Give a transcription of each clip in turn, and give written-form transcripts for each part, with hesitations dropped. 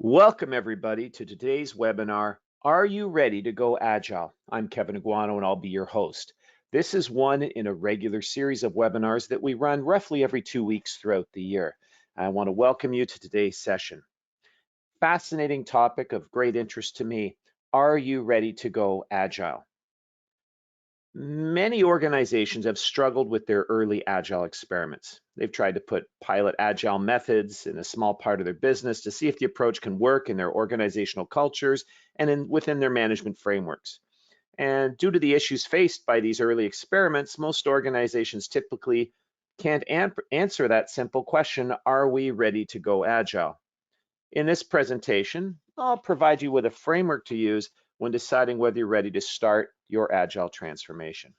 Welcome, everybody, to today's webinar, Are You Ready to Go Agile? I'm Kevin Aguanno, and I'll be your host. This is one in a regular series of webinars that we run roughly every 2 weeks throughout the year. I want to welcome you to today's session. Fascinating topic of great interest to me. Are you ready to go Agile? Many organizations have struggled with their early Agile experiments. They've tried to put pilot Agile methods in a small part of their business to see if the approach can work in their organizational cultures and within their management frameworks. And due to the issues faced by these early experiments, most organizations typically can't answer that simple question, are we ready to go Agile? In this presentation, I'll provide you with a framework to use when deciding whether you're ready to start your Agile transformation.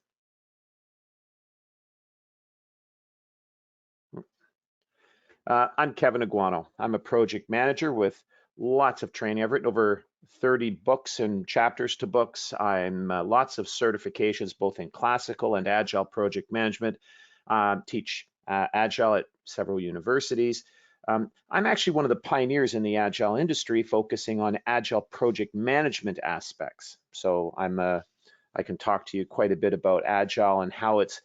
I'm Kevin Aguanno. I'm a project manager with lots of training. I've written over 30 books and chapters to books. I'm lots of certifications, both in classical and Agile project management. Teach Agile at several universities. I'm actually one of the pioneers in the Agile industry, focusing on Agile project management aspects. So I can talk to you quite a bit about Agile and how it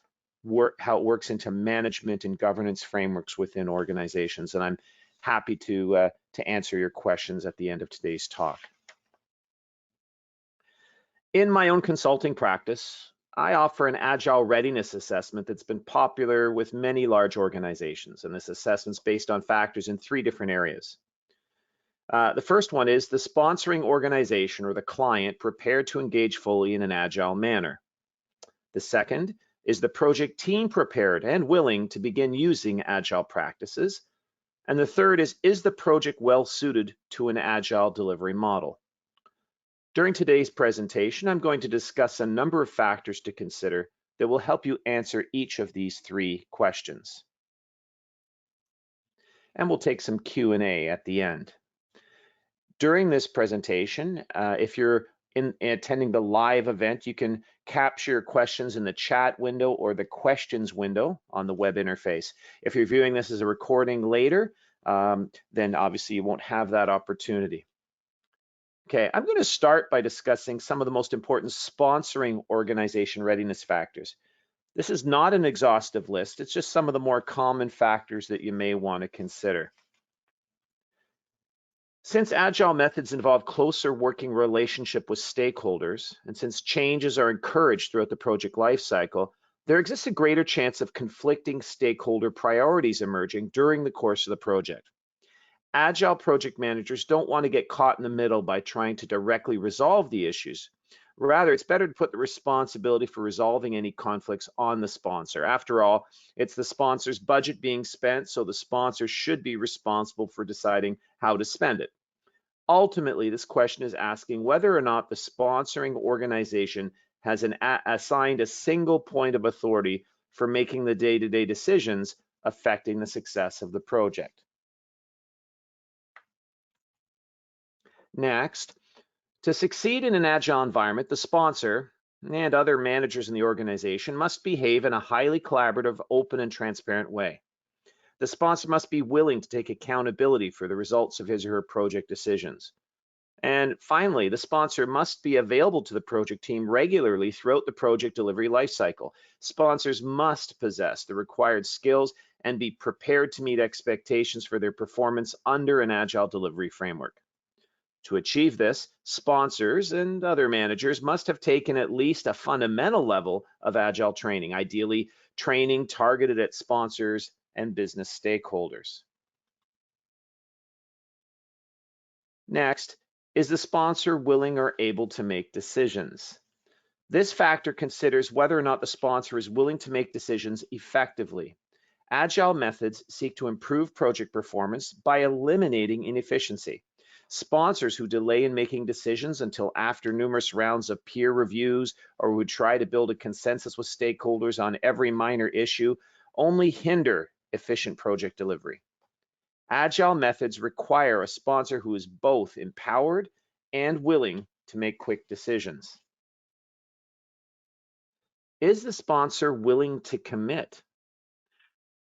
works into management and governance frameworks within organizations. And I'm happy to answer your questions at the end of today's talk. In my own consulting practice, I offer an Agile readiness assessment that's been popular with many large organizations, and this assessment's based on factors in 3 different areas. The first one is the sponsoring organization or the client prepared to engage fully in an Agile manner. The second is the project team prepared and willing to begin using Agile practices. And the third is the project well suited to an Agile delivery model? During today's presentation, I'm going to discuss a number of factors to consider that will help you answer each of these 3 questions. And we'll take some Q&A at the end. During this presentation, if you're attending the live event, you can capture your questions in the chat window or the questions window on the web interface. If you're viewing this as a recording later, then obviously you won't have that opportunity. Okay, I'm going to start by discussing some of the most important sponsoring organization readiness factors. This is not an exhaustive list, it's just some of the more common factors that you may want to consider. Since Agile methods involve closer working relationship with stakeholders, and since changes are encouraged throughout the project lifecycle, there exists a greater chance of conflicting stakeholder priorities emerging during the course of the project. Agile project managers don't want to get caught in the middle by trying to directly resolve the issues. Rather, it's better to put the responsibility for resolving any conflicts on the sponsor. After all, it's the sponsor's budget being spent, so the sponsor should be responsible for deciding how to spend it. Ultimately, this question is asking whether or not the sponsoring organization has assigned a single point of authority for making the day-to-day decisions affecting the success of the project. Next, to succeed in an Agile environment, the sponsor and other managers in the organization must behave in a highly collaborative, open, and transparent way. The sponsor must be willing to take accountability for the results of his or her project decisions. And finally, the sponsor must be available to the project team regularly throughout the project delivery lifecycle. Sponsors must possess the required skills and be prepared to meet expectations for their performance under an Agile delivery framework. To achieve this, sponsors and other managers must have taken at least a fundamental level of Agile training, ideally training targeted at sponsors and business stakeholders. Next, is the sponsor willing or able to make decisions? This factor considers whether or not the sponsor is willing to make decisions effectively. Agile methods seek to improve project performance by eliminating inefficiency. Sponsors who delay in making decisions until after numerous rounds of peer reviews or who try to build a consensus with stakeholders on every minor issue only hinder efficient project delivery. Agile methods require a sponsor who is both empowered and willing to make quick decisions. Is the sponsor willing to commit?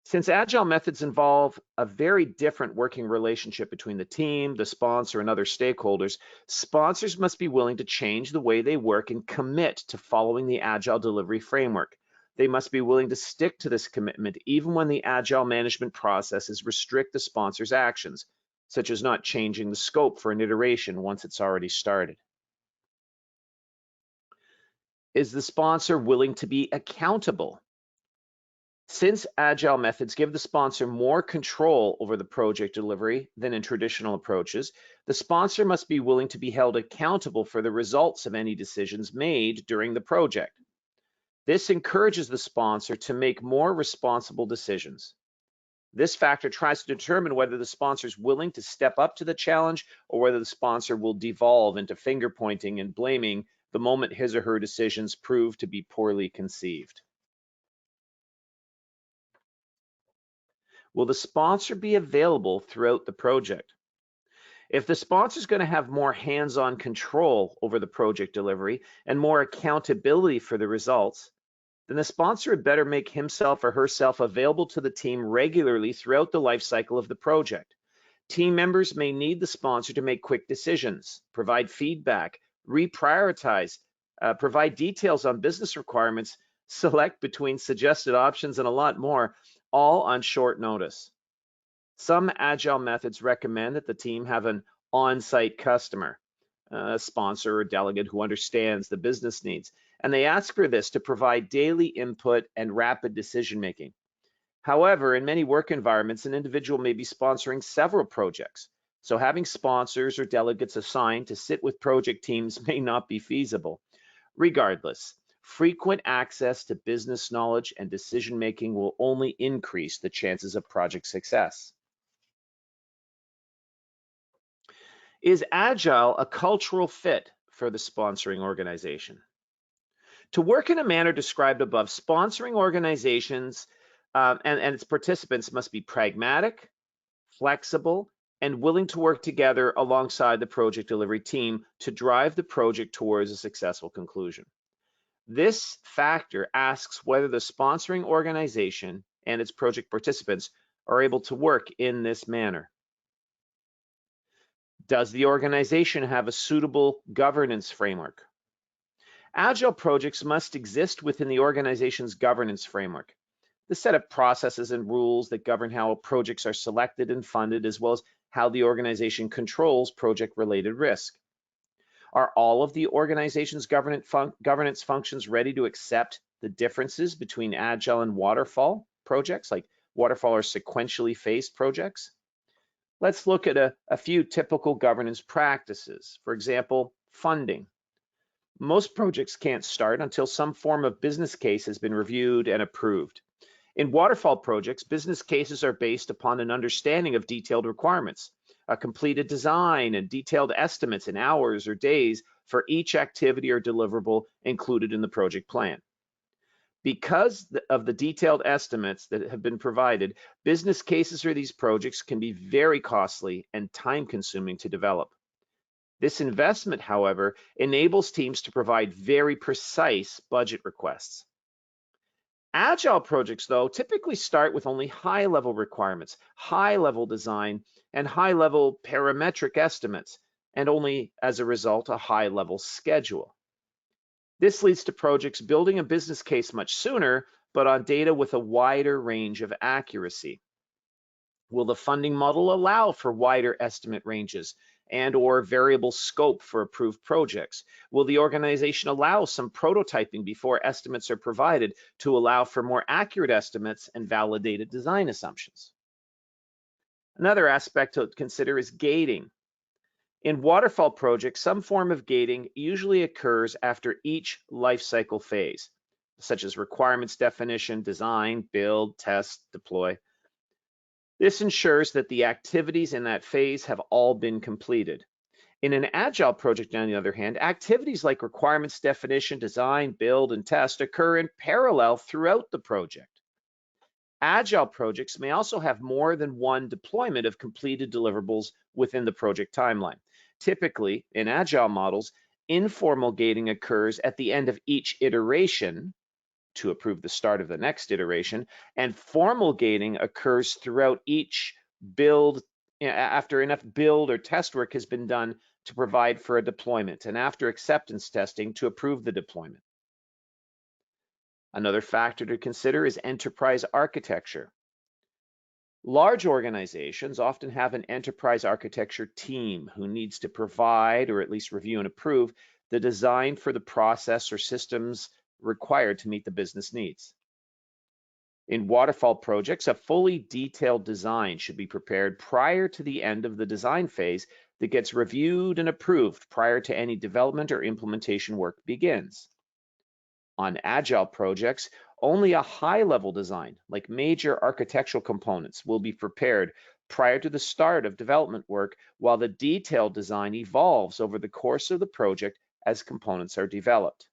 Since Agile methods involve a very different working relationship between the team, the sponsor, and other stakeholders, sponsors must be willing to change the way they work and commit to following the Agile delivery framework. They must be willing to stick to this commitment even when the Agile management processes restrict the sponsor's actions, such as not changing the scope for an iteration once it's already started. Is the sponsor willing to be accountable? Since Agile methods give the sponsor more control over the project delivery than in traditional approaches, the sponsor must be willing to be held accountable for the results of any decisions made during the project. This encourages the sponsor to make more responsible decisions. This factor tries to determine whether the sponsor is willing to step up to the challenge or whether the sponsor will devolve into finger pointing and blaming the moment his or her decisions prove to be poorly conceived. Will the sponsor be available throughout the project? If the sponsor is going to have more hands-on control over the project delivery and more accountability for the results, then the sponsor had better make himself or herself available to the team regularly throughout the life cycle of the project. Team members may need the sponsor to make quick decisions, provide feedback, reprioritize, provide details on business requirements, select between suggested options, and a lot more, all on short notice. Some Agile methods recommend that the team have an on-site customer, a sponsor or delegate who understands the business needs, and they ask for this to provide daily input and rapid decision-making. However, in many work environments, an individual may be sponsoring several projects, so having sponsors or delegates assigned to sit with project teams may not be feasible. Regardless, frequent access to business knowledge and decision-making will only increase the chances of project success. Is Agile a cultural fit for the sponsoring organization? To work in a manner described above, sponsoring organizations and its participants must be pragmatic, flexible, and willing to work together alongside the project delivery team to drive the project towards a successful conclusion. This factor asks whether the sponsoring organization and its project participants are able to work in this manner. Does the organization have a suitable governance framework? Agile projects must exist within the organization's governance framework. The set of processes and rules that govern how projects are selected and funded, as well as how the organization controls project-related risk. Are all of the organization's governance functions ready to accept the differences between Agile and waterfall projects, like waterfall or sequentially phased projects? Let's look at a few typical governance practices. For example, funding. Most projects can't start until some form of business case has been reviewed and approved. In waterfall projects, business cases are based upon an understanding of detailed requirements, a completed design, and detailed estimates in hours or days for each activity or deliverable included in the project plan. Because of the detailed estimates that have been provided, business cases for these projects can be very costly and time-consuming to develop. This investment, however, enables teams to provide very precise budget requests. Agile projects, though, typically start with only high-level requirements, high-level design, and high-level parametric estimates, and only as a result, a high-level schedule. This leads to projects building a business case much sooner, but on data with a wider range of accuracy. Will the funding model allow for wider estimate ranges and/or variable scope for approved projects? Will the organization allow some prototyping before estimates are provided to allow for more accurate estimates and validated design assumptions? Another aspect to consider is gating. In waterfall projects, some form of gating usually occurs after each life cycle phase, such as requirements definition, design, build, test, deploy. This ensures that the activities in that phase have all been completed. In an Agile project, on the other hand, activities like requirements definition, design, build, and test occur in parallel throughout the project. Agile projects may also have more than one deployment of completed deliverables within the project timeline. Typically, in Agile models, informal gating occurs at the end of each iteration to approve the start of the next iteration, and formal gating occurs throughout each build, after enough build or test work has been done to provide for a deployment, and after acceptance testing to approve the deployment. Another factor to consider is enterprise architecture. Large organizations often have an enterprise architecture team who needs to provide, or at least review and approve, the design for the process or systems required to meet the business needs. In waterfall projects, a fully detailed design should be prepared prior to the end of the design phase that gets reviewed and approved prior to any development or implementation work begins. On Agile projects, only a high-level design, like major architectural components, will be prepared prior to the start of development work, while the detailed design evolves over the course of the project as components are developed.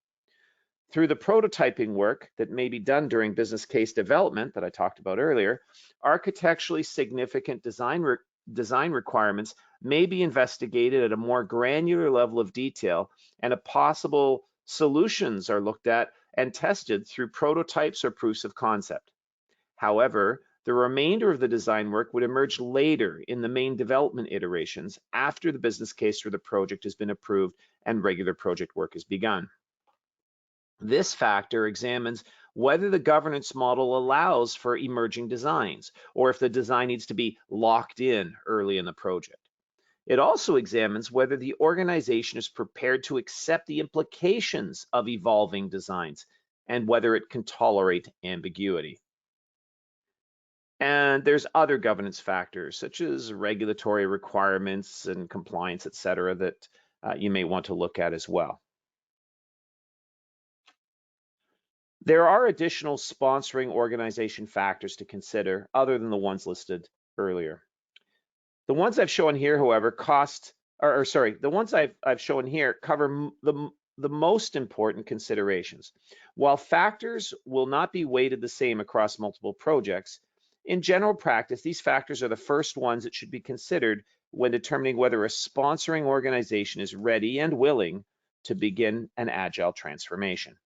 Through the prototyping work that may be done during business case development that I talked about earlier, architecturally significant design requirements may be investigated at a more granular level of detail, and possible solutions are looked at and tested through prototypes or proofs of concept. However, the remainder of the design work would emerge later in the main development iterations after the business case for the project has been approved and regular project work has begun. This factor examines whether the governance model allows for emerging designs, or if the design needs to be locked in early in the project. It also examines whether the organization is prepared to accept the implications of evolving designs and whether it can tolerate ambiguity. And there's other governance factors such as regulatory requirements and compliance, etc., that you may want to look at as well. There are additional sponsoring organization factors to consider other than the ones listed earlier. The ones I've shown here, however, the ones I've shown here cover the most important considerations. While factors will not be weighted the same across multiple projects, in general practice, these factors are the first ones that should be considered when determining whether a sponsoring organization is ready and willing to begin an agile transformation.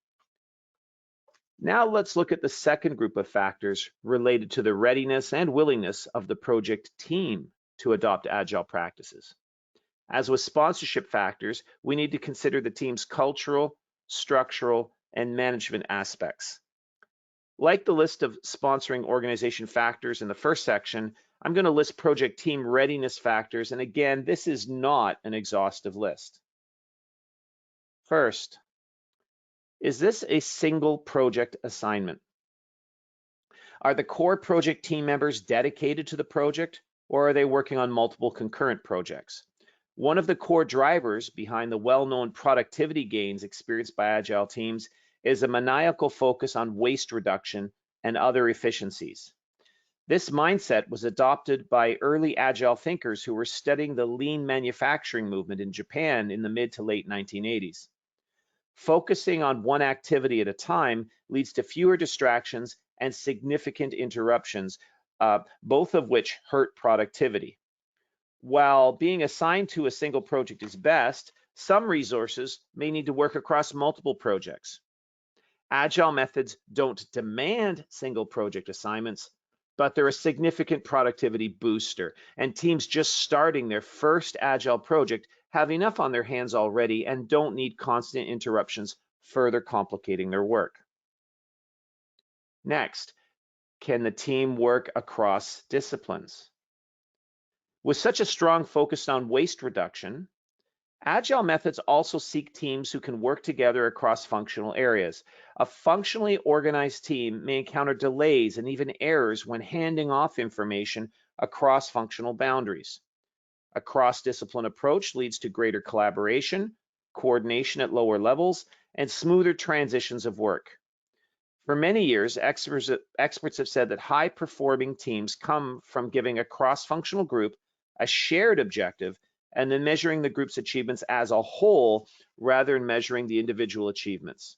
Now let's look at the second group of factors related to the readiness and willingness of the project team to adopt agile practices. As with sponsorship factors, we need to consider the team's cultural, structural, and management aspects. Like the list of sponsoring organization factors in the first section, I'm going to list project team readiness factors, and again, this is not an exhaustive list. First, is this a single project assignment? Are the core project team members dedicated to the project, or are they working on multiple concurrent projects? One of the core drivers behind the well-known productivity gains experienced by Agile teams is a maniacal focus on waste reduction and other efficiencies. This mindset was adopted by early Agile thinkers who were studying the lean manufacturing movement in Japan in the mid to late 1980s. Focusing on one activity at a time leads to fewer distractions and significant interruptions, both of which hurt productivity. While being assigned to a single project is best, some resources may need to work across multiple projects. Agile methods don't demand single project assignments, but they're a significant productivity booster, and teams just starting their first Agile project have enough on their hands already and don't need constant interruptions further complicating their work. Next, can the team work across disciplines? With such a strong focus on waste reduction, Agile methods also seek teams who can work together across functional areas. A functionally organized team may encounter delays and even errors when handing off information across functional boundaries. A cross-discipline approach leads to greater collaboration, coordination at lower levels, and smoother transitions of work. For many years, experts have said that high-performing teams come from giving a cross-functional group a shared objective and then measuring the group's achievements as a whole rather than measuring the individual achievements.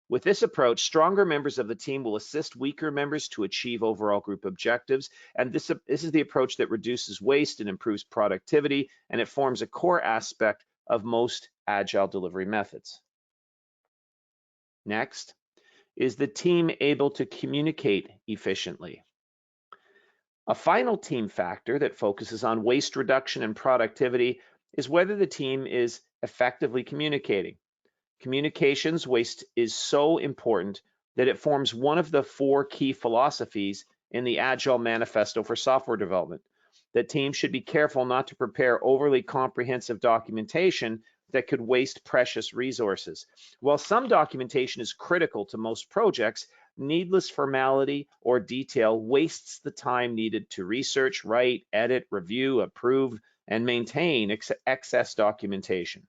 With this approach, stronger members of the team will assist weaker members to achieve overall group objectives, and this is the approach that reduces waste and improves productivity, and it forms a core aspect of most Agile delivery methods. Next, Is the team able to communicate efficiently? A final team factor that focuses on waste reduction and productivity is whether the team is effectively communicating. Communications waste is so important that it forms one of the 4 key philosophies in the Agile Manifesto for Software Development. That teams should be careful not to prepare overly comprehensive documentation that could waste precious resources. While some documentation is critical to most projects, needless formality or detail wastes the time needed to research, write, edit, review, approve, and maintain excess documentation.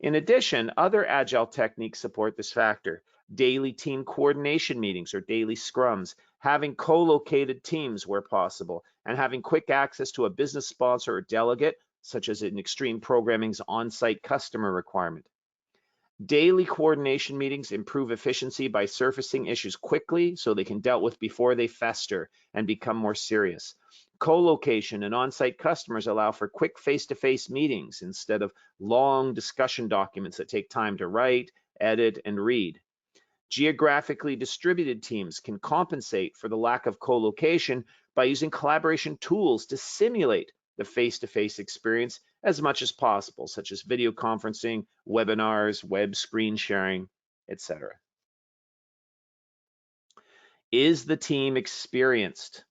In addition, other Agile techniques support this factor. Daily team coordination meetings or daily scrums, having co-located teams where possible, and having quick access to a business sponsor or delegate, such as in extreme programming's on-site customer requirement. Daily coordination meetings improve efficiency by surfacing issues quickly so they can be dealt with before they fester and become more serious. Co-location and on-site customers allow for quick face-to-face meetings instead of long discussion documents that take time to write, edit, and read. Geographically distributed teams can compensate for the lack of co-location by using collaboration tools to simulate the face-to-face experience as much as possible, such as video conferencing, webinars, web screen sharing, etc. Is the team experienced?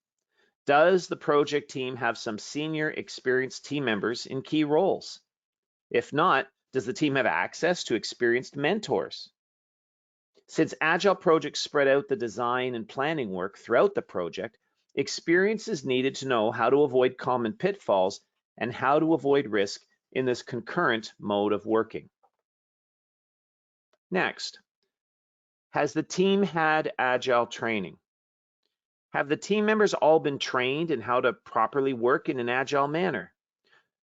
Does the project team have some senior experienced team members in key roles? If not, does the team have access to experienced mentors? Since Agile projects spread out the design and planning work throughout the project, experience is needed to know how to avoid common pitfalls and how to avoid risk in this concurrent mode of working. Next, has the team had Agile training? Have the team members all been trained in how to properly work in an Agile manner?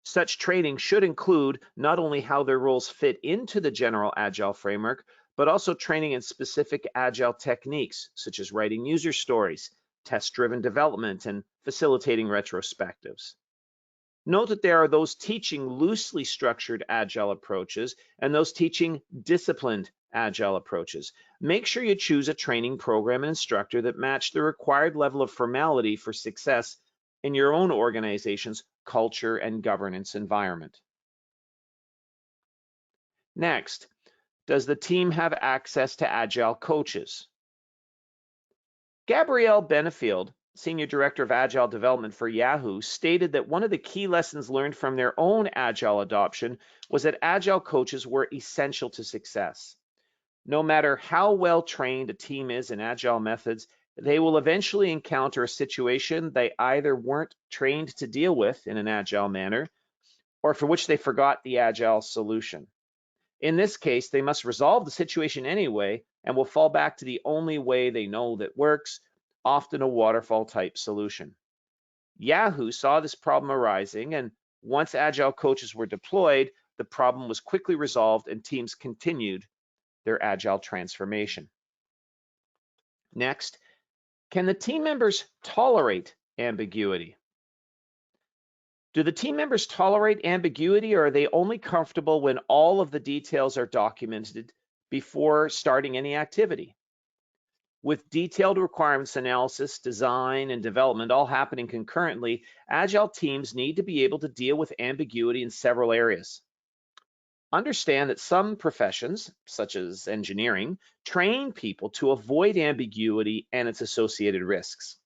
Such training should include not only how their roles fit into the general Agile framework, but also training in specific Agile techniques, such as writing user stories, test-driven development, and facilitating retrospectives. Note that there are those teaching loosely structured Agile approaches and those teaching disciplined Agile approaches. Make sure you choose a training program and instructor that match the required level of formality for success in your own organization's culture and governance environment. Next, does the team have access to Agile Coaches? Gabrielle Benefield, Senior Director of Agile Development for Yahoo, stated that one of the key lessons learned from their own Agile adoption was that Agile Coaches were essential to success. No matter how well trained a team is in Agile methods, they will eventually encounter a situation they either weren't trained to deal with in an Agile manner, or for which they forgot the Agile solution. In this case, they must resolve the situation anyway and will fall back to the only way they know that works, often a waterfall type solution. Yahoo saw this problem arising, and once Agile Coaches were deployed, the problem was quickly resolved and teams continued their Agile transformation. Next, can the team members tolerate ambiguity? Do the team members tolerate ambiguity, or are they only comfortable when all of the details are documented before starting any activity? With detailed requirements analysis, design, and development all happening concurrently, Agile teams need to be able to deal with ambiguity in several areas. Understand that some professions, such as engineering, train people to avoid ambiguity and its associated risks.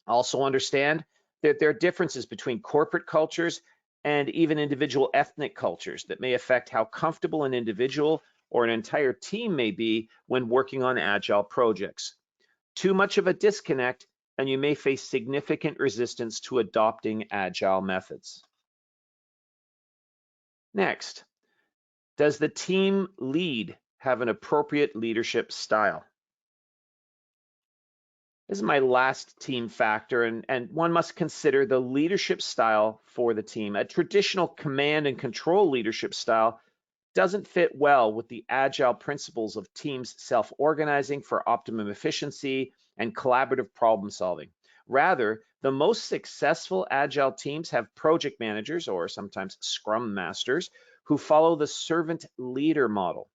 Also understand that there are differences between corporate cultures and even individual ethnic cultures that may affect how comfortable an individual or an entire team may be when working on Agile projects. Too much of a disconnect, and you may face significant resistance to adopting Agile methods. Next, does the team lead have an appropriate leadership style? This is my last team factor, and one must consider the leadership style for the team. A traditional command and control leadership style doesn't fit well with the Agile principles of teams self-organizing for optimum efficiency and collaborative problem solving. Rather, the most successful Agile teams have project managers, or sometimes Scrum Masters, who follow the servant leader model.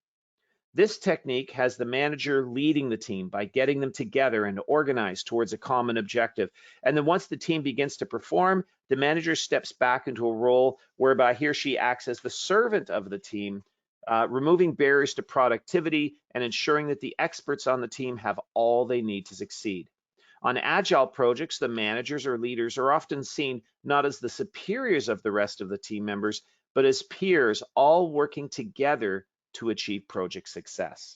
This technique has the manager leading the team by getting them together and organized towards a common objective. And then once the team begins to perform, the manager steps back into a role whereby he or she acts as the servant of the team, removing barriers to productivity and ensuring that the experts on the team have all they need to succeed. On Agile projects, the managers or leaders are often seen not as the superiors of the rest of the team members, but as peers, all working together to achieve project success.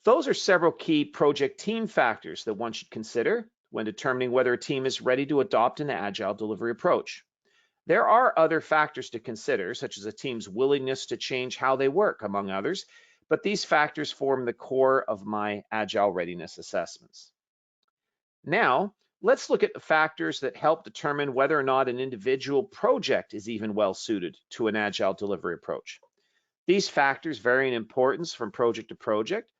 Those are several key project team factors that one should consider when determining whether a team is ready to adopt an Agile delivery approach. There are other factors to consider, such as a team's willingness to change how they work, among others, but these factors form the core of my Agile readiness assessments. Now, let's look at the factors that help determine whether or not an individual project is even well suited to an Agile delivery approach. These factors vary in importance from project to project,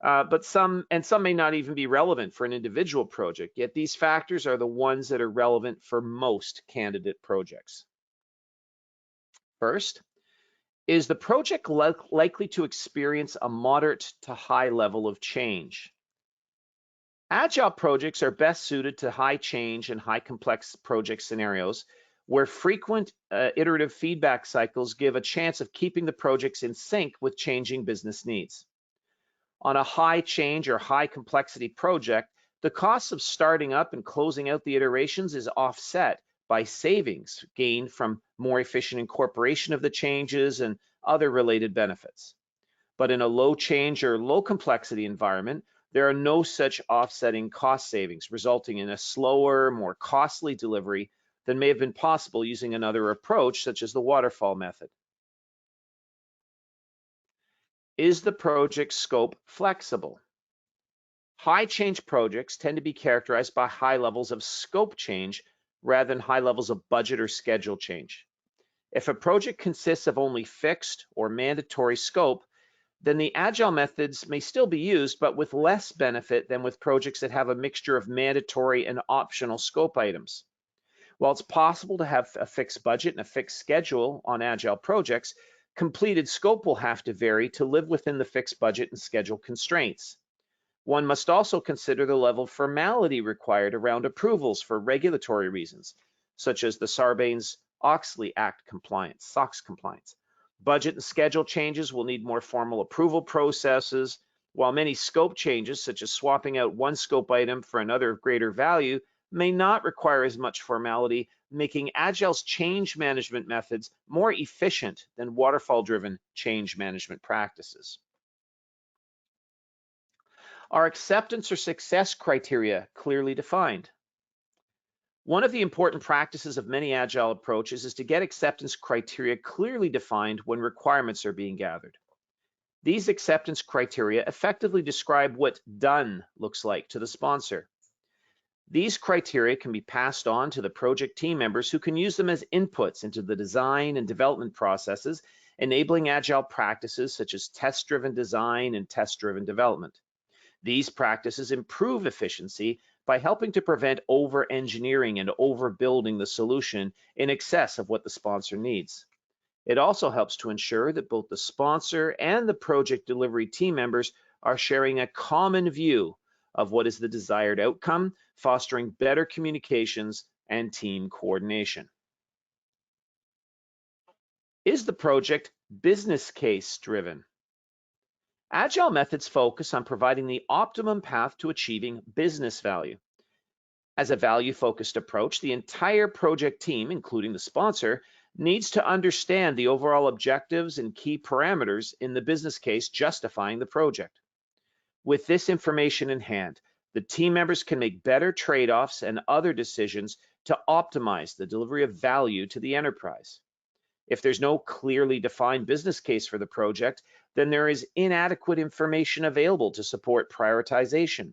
but some may not even be relevant for an individual project, yet these factors are the ones that are relevant for most candidate projects. First, is the project likely to experience a moderate to high level of change? Agile projects are best suited to high change and high complex project scenarios where frequent iterative feedback cycles give a chance of keeping the projects in sync with changing business needs. On a high change or high complexity project, the cost of starting up and closing out the iterations is offset by savings gained from more efficient incorporation of the changes and other related benefits. But in a low change or low complexity environment, there are no such offsetting cost savings, resulting in a slower, more costly delivery than may have been possible using another approach, such as the waterfall method. Is the project scope flexible? High change projects tend to be characterized by high levels of scope change rather than high levels of budget or schedule change. If a project consists of only fixed or mandatory scope, then the Agile methods may still be used, but with less benefit than with projects that have a mixture of mandatory and optional scope items. While it's possible to have a fixed budget and a fixed schedule on Agile projects, completed scope will have to vary to live within the fixed budget and schedule constraints. One must also consider the level of formality required around approvals for regulatory reasons, such as the Sarbanes-Oxley Act compliance, SOX compliance. Budget and schedule changes will need more formal approval processes, while many scope changes, such as swapping out one scope item for another of greater value, may not require as much formality, making Agile's change management methods more efficient than waterfall-driven change management practices. Are acceptance or success criteria clearly defined? One of the important practices of many Agile approaches is to get acceptance criteria clearly defined when requirements are being gathered. These acceptance criteria effectively describe what done looks like to the sponsor. These criteria can be passed on to the project team members who can use them as inputs into the design and development processes, enabling Agile practices such as test-driven design and test-driven development. These practices improve efficiency by helping to prevent over-engineering and overbuilding the solution in excess of what the sponsor needs. It also helps to ensure that both the sponsor and the project delivery team members are sharing a common view of what is the desired outcome, fostering better communications and team coordination. Is the project business case driven? Agile methods focus on providing the optimum path to achieving business value. As a value-focused approach, the entire project team, including the sponsor, needs to understand the overall objectives and key parameters in the business case justifying the project. With this information in hand, the team members can make better trade-offs and other decisions to optimize the delivery of value to the enterprise. If there's no clearly defined business case for the project, then there is inadequate information available to support prioritization,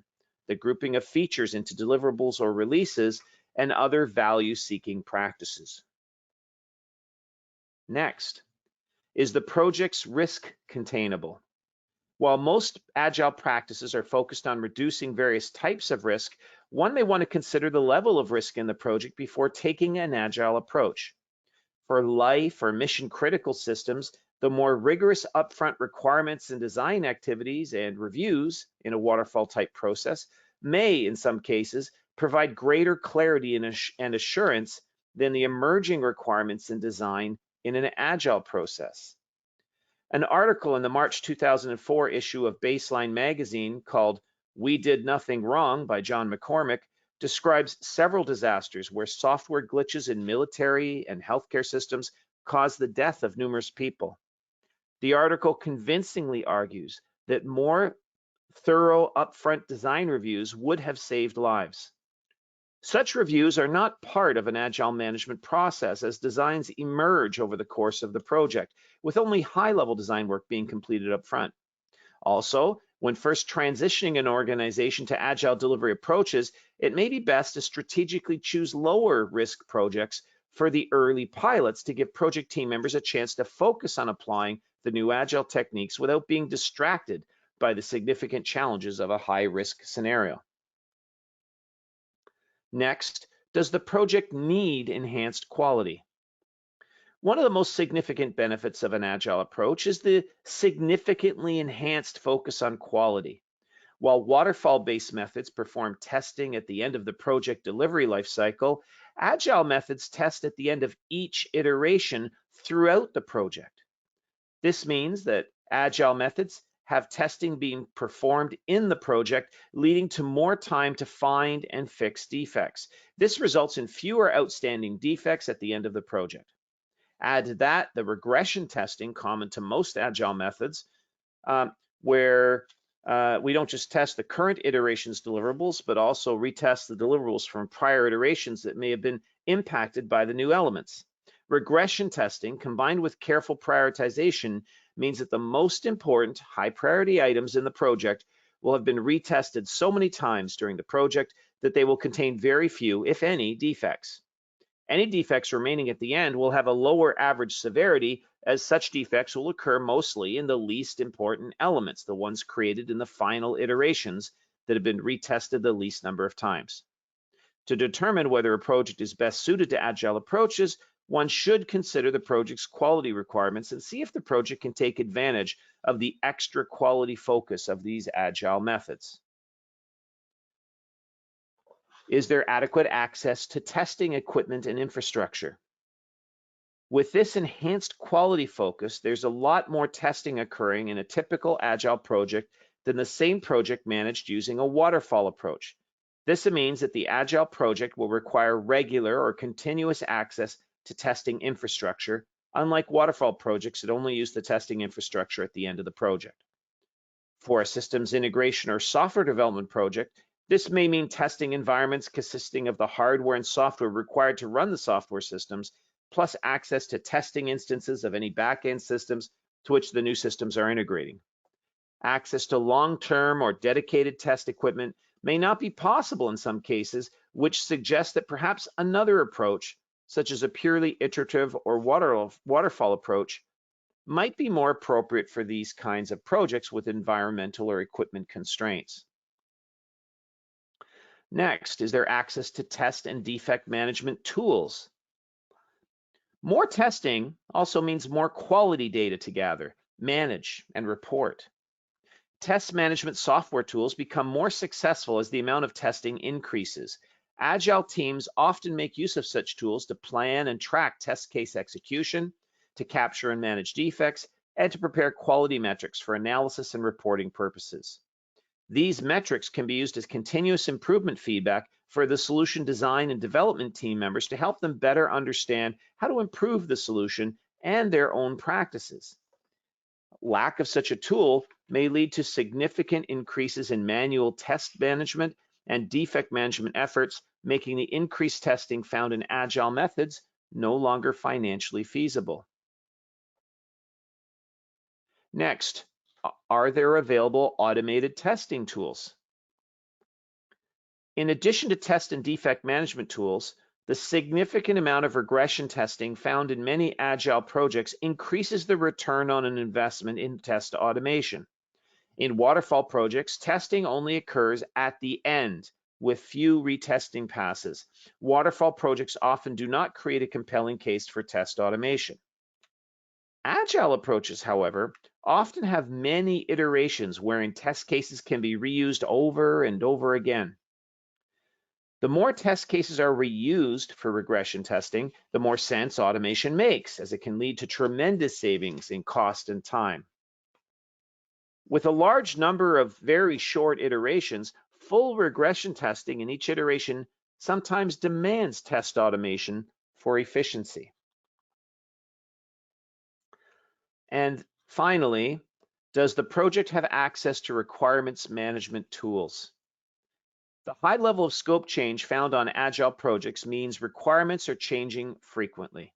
the grouping of features into deliverables or releases, and other value-seeking practices. Next, is the project's risk containable? While most Agile practices are focused on reducing various types of risk, one may want to consider the level of risk in the project before taking an Agile approach. For life or mission critical systems, The more rigorous upfront requirements and design activities and reviews in a waterfall type process may, in some cases, provide greater clarity and assurance than the emerging requirements and design in an agile process. An article in the March 2004 issue of Baseline magazine called "We Did Nothing Wrong" by John McCormick describes several disasters where software glitches in military and healthcare systems caused the death of numerous people. The article convincingly argues that more thorough upfront design reviews would have saved lives. Such reviews are not part of an agile management process, as designs emerge over the course of the project, with only high-level design work being completed up front. Also, when first transitioning an organization to agile delivery approaches, it may be best to strategically choose lower risk projects for the early pilots to give project team members a chance to focus on applying the new agile techniques without being distracted by the significant challenges of a high-risk scenario. Next, does the project need enhanced quality? One of the most significant benefits of an agile approach is the significantly enhanced focus on quality. While waterfall-based methods perform testing at the end of the project delivery lifecycle, agile methods test at the end of each iteration throughout the project. This means that agile methods have testing being performed in the project, leading to more time to find and fix defects. This results in fewer outstanding defects at the end of the project. Add to that the regression testing common to most agile methods, where we don't just test the current iteration's deliverables, but also retest the deliverables from prior iterations that may have been impacted by the new elements. Regression testing, combined with careful prioritization, means that the most important high priority items in the project will have been retested so many times during the project that they will contain very few, if any, defects. Any defects remaining at the end will have a lower average severity, as such defects will occur mostly in the least important elements, the ones created in the final iterations that have been retested the least number of times. To determine whether a project is best suited to agile approaches, one should consider the project's quality requirements and see if the project can take advantage of the extra quality focus of these agile methods. Is there adequate access to testing equipment and infrastructure? With this enhanced quality focus, there's a lot more testing occurring in a typical agile project than the same project managed using a waterfall approach. This means that the agile project will require regular or continuous access to testing infrastructure, unlike waterfall projects that only use the testing infrastructure at the end of the project. For a systems integration or software development project, this may mean testing environments consisting of the hardware and software required to run the software systems, plus access to testing instances of any back-end systems to which the new systems are integrating. Access to long-term or dedicated test equipment may not be possible in some cases, which suggests that perhaps another approach, such as a purely iterative or waterfall approach, might be more appropriate for these kinds of projects with environmental or equipment constraints. Next, is there access to test and defect management tools? More testing also means more quality data to gather, manage, and report. Test management software tools become more successful as the amount of testing increases. Agile teams often make use of such tools to plan and track test case execution, to capture and manage defects, and to prepare quality metrics for analysis and reporting purposes. These metrics can be used as continuous improvement feedback for the solution design and development team members to help them better understand how to improve the solution and their own practices. Lack of such a tool may lead to significant increases in manual test management and defect management efforts, making the increased testing found in agile methods no longer financially feasible. Next, are there available automated testing tools? In addition to test and defect management tools, the significant amount of regression testing found in many agile projects increases the return on an investment in test automation. In waterfall projects, testing only occurs at the end, with few retesting passes. Waterfall projects often do not create a compelling case for test automation. Agile approaches, however, often have many iterations wherein test cases can be reused over and over again. The more test cases are reused for regression testing, the more sense automation makes, as it can lead to tremendous savings in cost and time. With a large number of very short iterations, full regression testing in each iteration sometimes demands test automation for efficiency. And finally, does the project have access to requirements management tools? The high level of scope change found on Agile projects means requirements are changing frequently.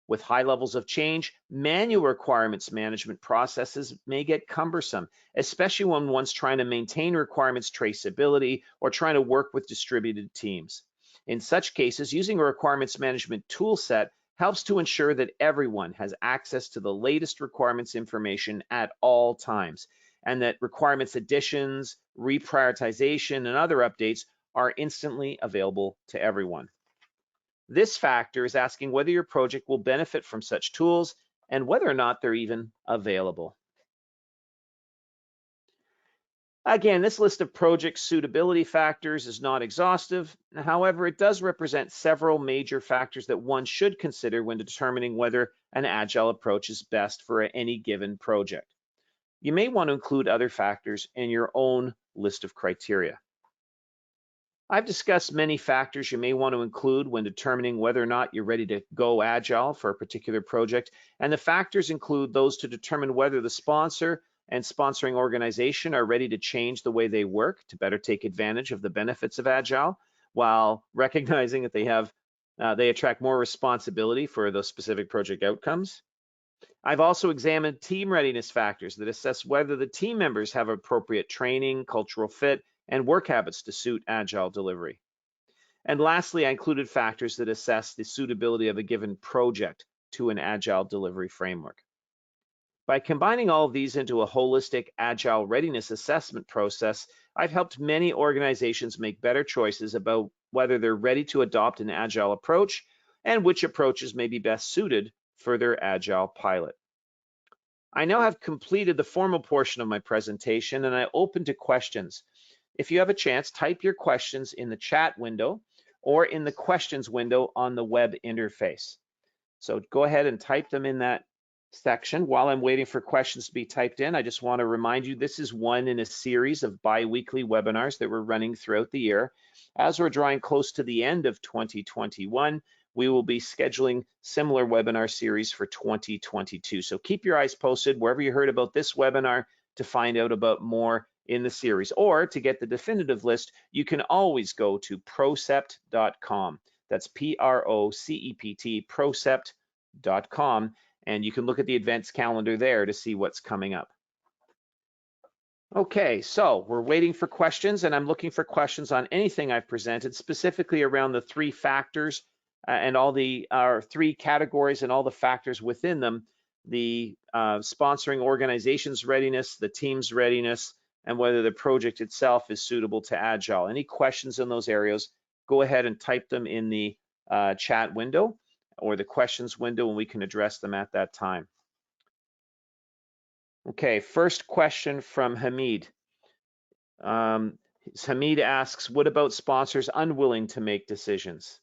With high levels of change, manual requirements management processes may get cumbersome, especially when one's trying to maintain requirements traceability or trying to work with distributed teams. In such cases, using a requirements management tool set helps to ensure that everyone has access to the latest requirements information at all times, and that requirements additions, reprioritization, and other updates are instantly available to everyone. This factor is asking whether your project will benefit from such tools and whether or not they're even available. Again, this list of project suitability factors is not exhaustive. However, it does represent several major factors that one should consider when determining whether an Agile approach is best for any given project. You may want to include other factors in your own list of criteria. I've discussed many factors you may want to include when determining whether or not you're ready to go Agile for a particular project, and the factors include those to determine whether the sponsor and sponsoring organization are ready to change the way they work to better take advantage of the benefits of Agile, while recognizing that they attract more responsibility for those specific project outcomes. I've also examined team readiness factors that assess whether the team members have appropriate training, cultural fit, and work habits to suit Agile delivery. And lastly, I included factors that assess the suitability of a given project to an Agile delivery framework. By combining all of these into a holistic Agile readiness assessment process, I've helped many organizations make better choices about whether they're ready to adopt an Agile approach and which approaches may be best suited for their Agile pilot. I now have completed the formal portion of my presentation, and I open to questions. If you have a chance, type your questions in the chat window or in the questions window on the web interface. So go ahead and type them in that section. While I'm waiting for questions to be typed in, I just want to remind you this is one in a series of bi-weekly webinars that we're running throughout the year. As we're drawing close to the end of 2021, we will be scheduling similar webinar series for 2022. So keep your eyes posted wherever you heard about this webinar to find out about more in the series, or to get the definitive list, you can always go to procept.com. That's P-R-O-C-E-P-T, procept.com, and you can look at the events calendar there to see what's coming up. Okay, so we're waiting for questions, and I'm looking for questions on anything I've presented, specifically around the three factors and all the three categories and all the factors within them, the sponsoring organization's readiness, the team's readiness, and whether the project itself is suitable to Agile. Any questions in those areas, go ahead and type them in the chat window or the questions window, and we can address them at that time. Okay, first question from Hamid. Hamid asks, what about sponsors unwilling to make decisions?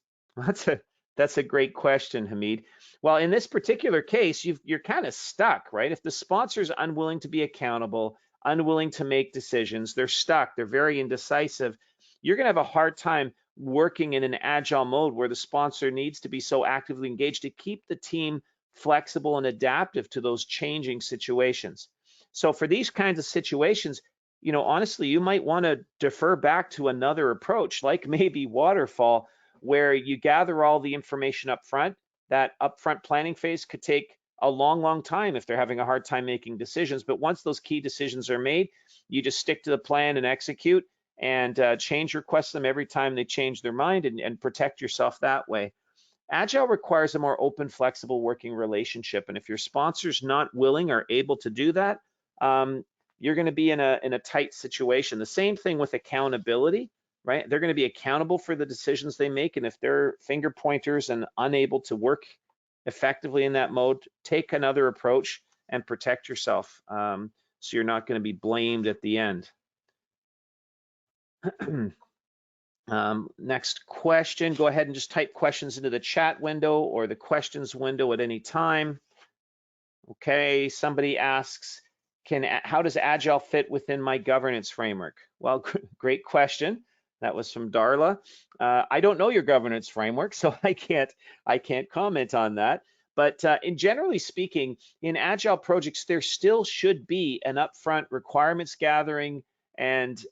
That's a great question, Hamid. Well, in this particular case, you're kind of stuck, right? If the sponsor's unwilling to be accountable, unwilling to make decisions, they're stuck, they're very indecisive, you're gonna have a hard time working in an Agile mode where the sponsor needs to be so actively engaged to keep the team flexible and adaptive to those changing situations. So for these kinds of situations, you know, honestly, you might want to defer back to another approach, like maybe waterfall, where you gather all the information up front. That upfront planning phase could take a long time if they're having a hard time making decisions. But once those key decisions are made, you just stick to the plan and execute, and change request them every time they change their mind, and protect yourself that way. Agile requires a more open, flexible working relationship. And if your sponsor's not willing or able to do that, you're going to be in a tight situation. The same thing with accountability, right? They're going to be accountable for the decisions they make. And if they're finger pointers and unable to work effectively in that mode, take another approach and protect yourself, so you're not going to be blamed at the end. Next question, go ahead and just type questions into the chat window or the questions window at any time. Okay, somebody asks, how does Agile fit within my governance framework? Well, great question. That was from Darla. I don't know your governance framework, so I can't comment on that. But in generally speaking, in Agile projects, there still should be an upfront requirements gathering and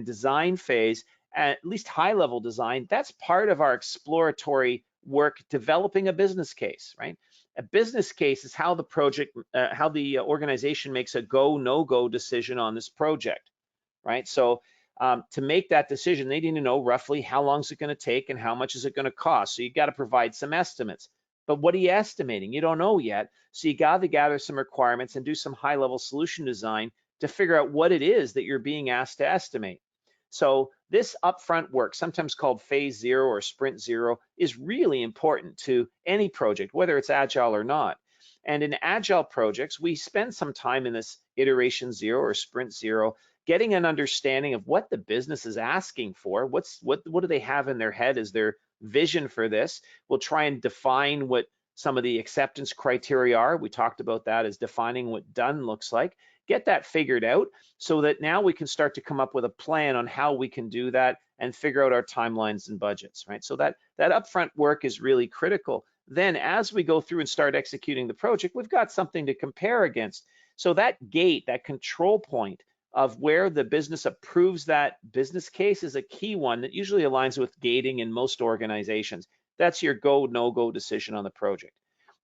design phase, at least high-level design. That's part of our exploratory work, developing a business case, right? A business case is how the project, how the organization makes a go, no-go decision on this project, right? So to make that decision, they need to know roughly how long is it going to take and how much is it going to cost. So you got to provide some estimates. But what are you estimating? You don't know yet. So you got to gather some requirements and do some high-level solution design to figure out what it is that you're being asked to estimate. So this upfront work, sometimes called phase 0 or sprint 0, is really important to any project, whether it's Agile or not. And in Agile projects, we spend some time in this iteration 0 or sprint 0, getting an understanding of what the business is asking for. What do they have in their head as their vision for this? We'll try and define what some of the acceptance criteria are. We talked about that as defining what done looks like. Get that figured out so that now we can start to come up with a plan on how we can do that and figure out our timelines and budgets, right? So that upfront work is really critical. Then as we go through and start executing the project, we've got something to compare against. So that gate, that control point of where the business approves that business case is a key one that usually aligns with gating in most organizations. That's your go, no-go decision on the project.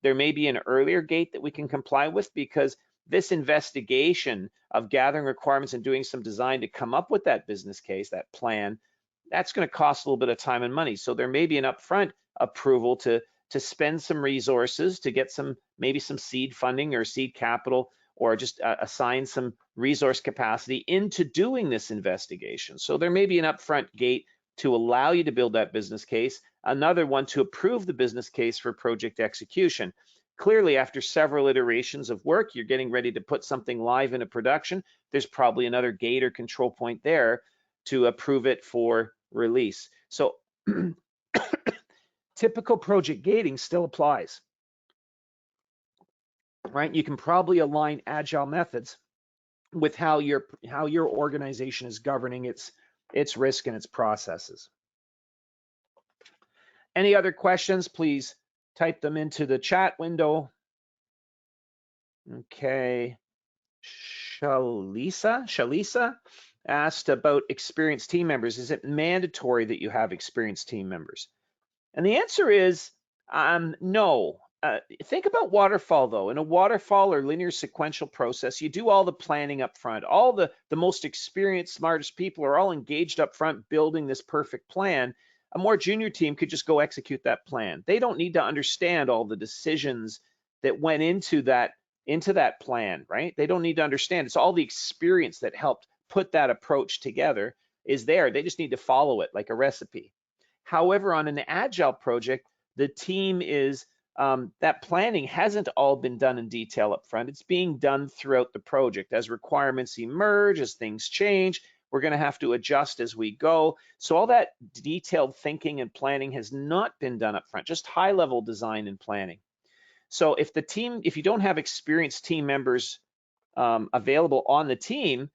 There may be an earlier gate that we can comply with because this investigation of gathering requirements and doing some design to come up with that business case, that plan, that's going to cost a little bit of time and money. So there may be an upfront approval to spend some resources to get maybe some seed funding or seed capital, or just assign some resource capacity into doing this investigation. So there may be an upfront gate to allow you to build that business case, another one to approve the business case for project execution. Clearly, after several iterations of work, you're getting ready to put something live into production. There's probably another gate or control point there to approve it for release. So typical project gating still applies, right? You can probably align Agile methods with how your organization is governing its risk and its processes. Any other questions, please type them into the chat window. Okay, Shalisa asked about experienced team members. Is it mandatory that you have experienced team members? And the answer is no. Think about waterfall though. In a waterfall or linear sequential process, you do all the planning up front. All the most experienced, smartest people are all engaged up front building this perfect plan. A more junior team could just go execute that plan. They don't need to understand all the decisions that went into that plan, right? They don't need to understand. It's all the experience that helped put that approach together is there. They just need to follow it like a recipe. However, on an Agile project, the team is, that planning hasn't all been done in detail up front. It's being done throughout the project. As requirements emerge, as things change, we're going to have to adjust as we go. So all that detailed thinking and planning has not been done up front, just high-level design and planning. So if you don't have experienced team members available on the team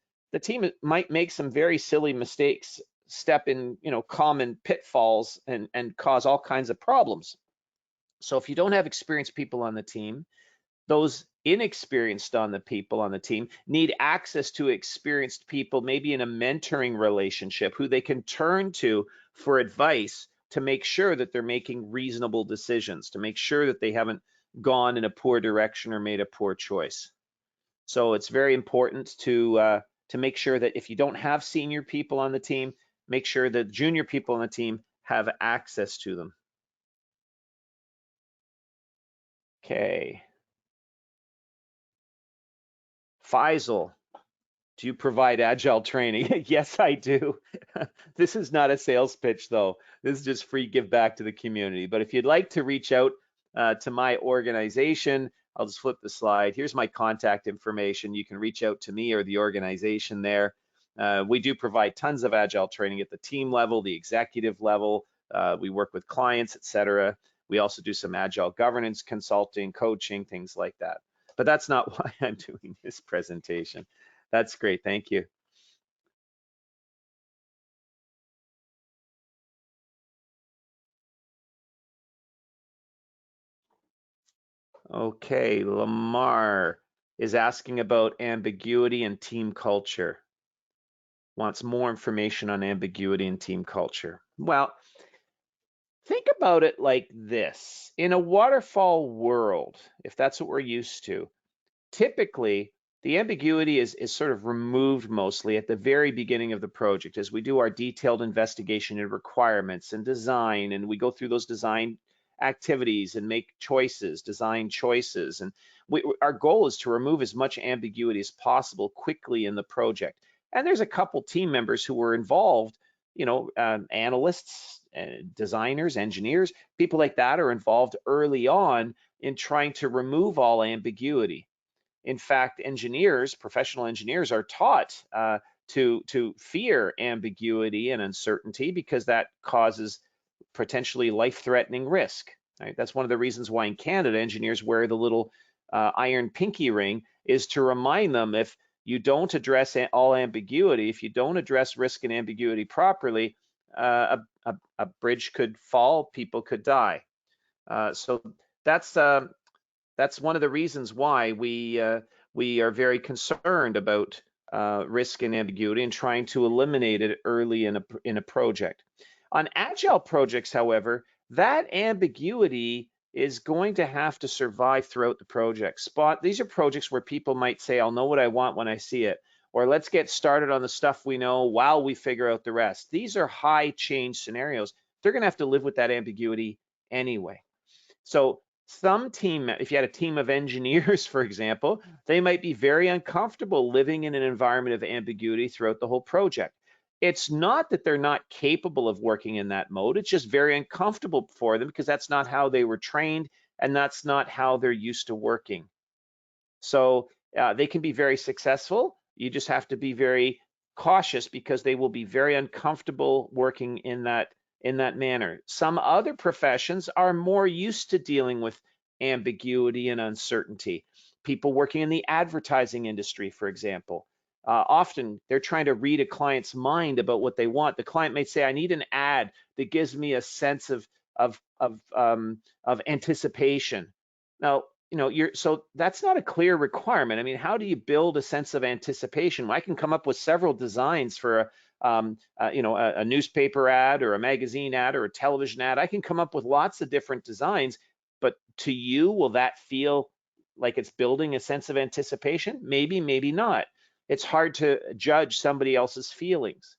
might make some very silly mistakes, step in common pitfalls and cause all kinds of problems. So if you don't have experienced people on the team, those inexperienced people on the team need access to experienced people, maybe in a mentoring relationship, who they can turn to for advice to make sure that they're making reasonable decisions, to make sure that they haven't gone in a poor direction or made a poor choice. So it's very important to make sure that if you don't have senior people on the team, make sure that junior people on the team have access to them. Okay. Faisal, do you provide Agile training? Yes, I do. This is not a sales pitch though. This is just free give back to the community. But if you'd like to reach out, to my organization. I'll just flip the slide. Here's my contact information. You can reach out to me or the organization there. We do provide tons of Agile training at the team level, the executive level. We work with clients, etc. We also do some Agile governance consulting, coaching, things like that. But that's not why I'm doing this presentation. That's great. Thank you. Okay, Lamar is asking about ambiguity and team culture. Wants more information on ambiguity and team culture. Well, think about it like this. In a waterfall world, if that's what we're used to, typically the ambiguity is sort of removed mostly at the very beginning of the project as we do our detailed investigation and requirements and design, and we go through those design activities and make choices, design choices. And our goal is to remove as much ambiguity as possible quickly in the project. And there's a couple team members who were involved, analysts, designers, engineers, people like that are involved early on in trying to remove all ambiguity. In fact, engineers, professional engineers, are taught to fear ambiguity and uncertainty because that causes potentially life-threatening risk. Right? That's one of the reasons why in Canada engineers wear the little iron pinky ring, is to remind them if you don't address all ambiguity, if you don't address risk and ambiguity properly, a bridge could fall, people could die. So that's one of the reasons why we are very concerned about risk and ambiguity and trying to eliminate it early in a project. On Agile projects, however, that ambiguity is going to have to survive throughout the project. These are projects where people might say, I'll know what I want when I see it, or let's get started on the stuff we know while we figure out the rest. These are high change scenarios. They're going to have to live with that ambiguity anyway. So some team, if you had a team of engineers, for example, they might be very uncomfortable living in an environment of ambiguity throughout the whole project. It's not that they're not capable of working in that mode. It's just very uncomfortable for them because that's not how they were trained and that's not how they're used to working. So they can be very successful. You just have to be very cautious because they will be very uncomfortable working in that manner. Some other professions are more used to dealing with ambiguity and uncertainty. People working in the advertising industry, for example, often they're trying to read a client's mind about what they want. The client may say, I need an ad that gives me a sense of anticipation. Now, so that's not a clear requirement. I mean, how do you build a sense of anticipation? I can come up with several designs for a newspaper ad or a magazine ad or a television ad. I can come up with lots of different designs, but to you, will that feel like it's building a sense of anticipation? Maybe, maybe not. It's hard to judge somebody else's feelings.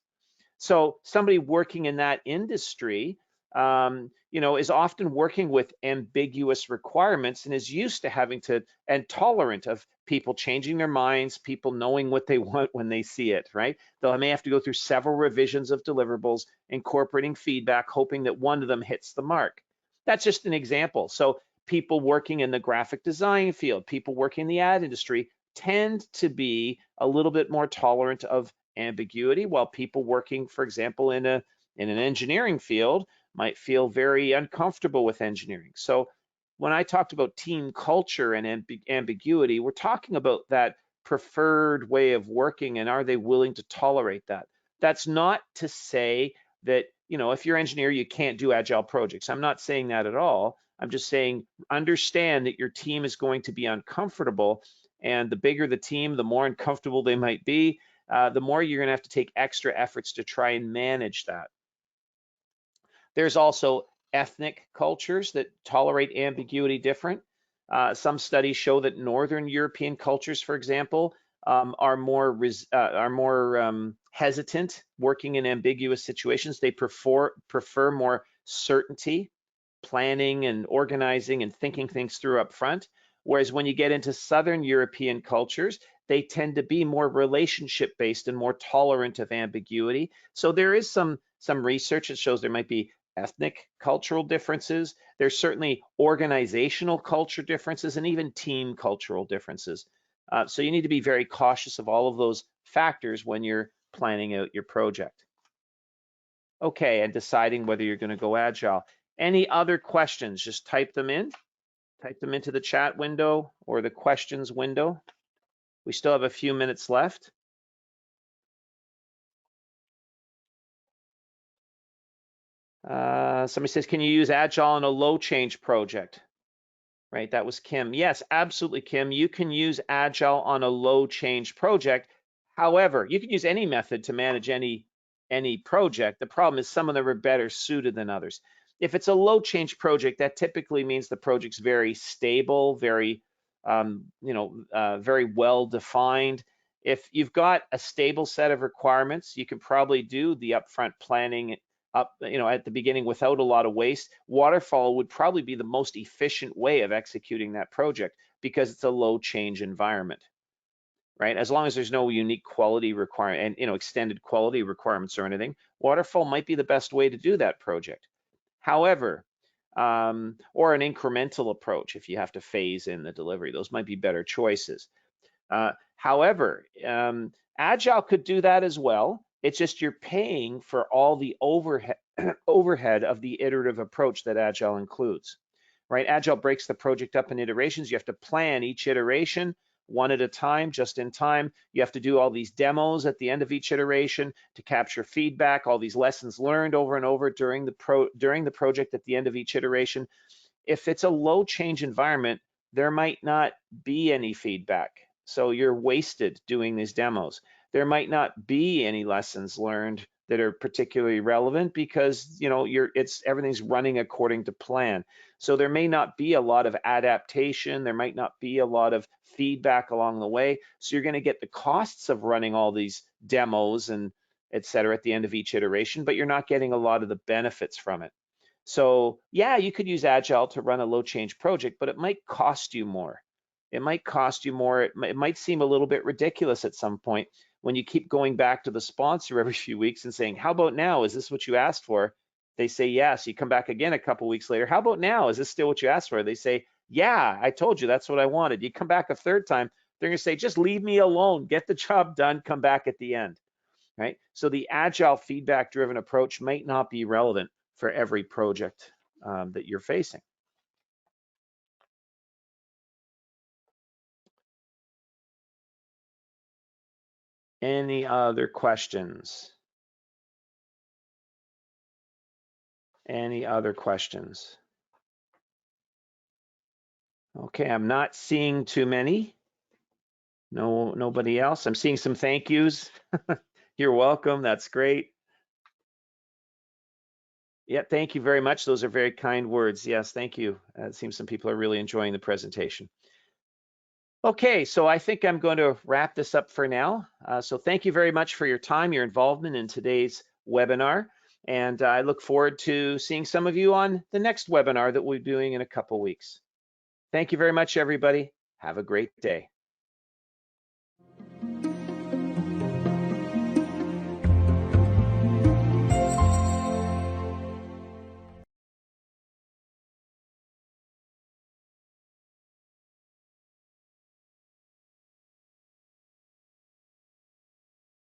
So somebody working in that industry, is often working with ambiguous requirements and is used to having to, and tolerant of people changing their minds, people knowing what they want when they see it, right? They may have to go through several revisions of deliverables, incorporating feedback, hoping that one of them hits the mark. That's just an example. So people working in the graphic design field, people working in the ad industry tend to be a little bit more tolerant of ambiguity, while people working, for example, in an engineering field might feel very uncomfortable with engineering. So when I talked about team culture and ambiguity, we're talking about that preferred way of working and are they willing to tolerate that? That's not to say that, if you're an engineer, you can't do Agile projects. I'm not saying that at all. I'm just saying understand that your team is going to be uncomfortable, and the bigger the team, the more uncomfortable they might be, the more you're going to have to take extra efforts to try and manage that. There's also ethnic cultures that tolerate ambiguity different. Some studies show that Northern European cultures, for example, are more hesitant working in ambiguous situations. They prefer more certainty, planning and organizing and thinking things through up front. Whereas when you get into Southern European cultures, they tend to be more relationship based and more tolerant of ambiguity. So there is some research that shows there might be ethnic cultural differences. There's certainly organizational culture differences and even team cultural differences. So you need to be very cautious of all of those factors when you're planning out your project. Okay, and deciding whether you're going to go Agile. Any other questions? Just type them in. Type them into the chat window or the questions window. We still have a few minutes left. Somebody says, can you use Agile on a low change project? Right, that was Kim. Yes, absolutely, Kim. You can use Agile on a low change project. However, you can use any method to manage any project. The problem is some of them are better suited than others. If it's a low change project, that typically means the project's very stable, very very well defined. If you've got a stable set of requirements, you can probably do the upfront planning at the beginning without a lot of waste. Waterfall would probably be the most efficient way of executing that project because it's a low change environment, right? As long as there's no unique quality requirement and extended quality requirements or anything, Waterfall might be the best way to do that project. However, or an incremental approach if you have to phase in the delivery, those might be better choices. However, Agile could do that as well. It's just you're paying for all the overhead of the iterative approach that Agile includes, right? Agile breaks the project up in iterations. You have to plan each iteration one at a time, just in time. You have to do all these demos at the end of each iteration to capture feedback, all these lessons learned over and over during the project at the end of each iteration. If it's a low change environment, there might not be any feedback. So you're wasted doing these demos. There might not be any lessons learned that are particularly relevant because everything's running according to plan. So there may not be a lot of adaptation. There might not be a lot of feedback along the way. So you're going to get the costs of running all these demos and et cetera at the end of each iteration, but you're not getting a lot of the benefits from it. So yeah, you could use Agile to run a low change project, but it might cost you more. It might cost you more. It might seem a little bit ridiculous at some point when you keep going back to the sponsor every few weeks and saying, how about now? Is this what you asked for? They say, yes. You come back again a couple weeks later. How about now? Is this still what you asked for? They say, yeah, I told you that's what I wanted. You come back a third time, they're going to say, just leave me alone. Get the job done. Come back at the end, right? So the Agile feedback-driven approach might not be relevant for every project that you're facing. Any other questions? Any other questions? Okay, I'm not seeing too many. No, nobody else. I'm seeing some thank yous. You're welcome. That's great. Yeah, thank you very much. Those are very kind words. Yes, thank you. It seems some people are really enjoying the presentation. Okay, so I think I'm going to wrap this up for now. So thank you very much for your time, your involvement in today's webinar. And I look forward to seeing some of you on the next webinar that we'll be doing in a couple weeks. Thank you very much, everybody. Have a great day.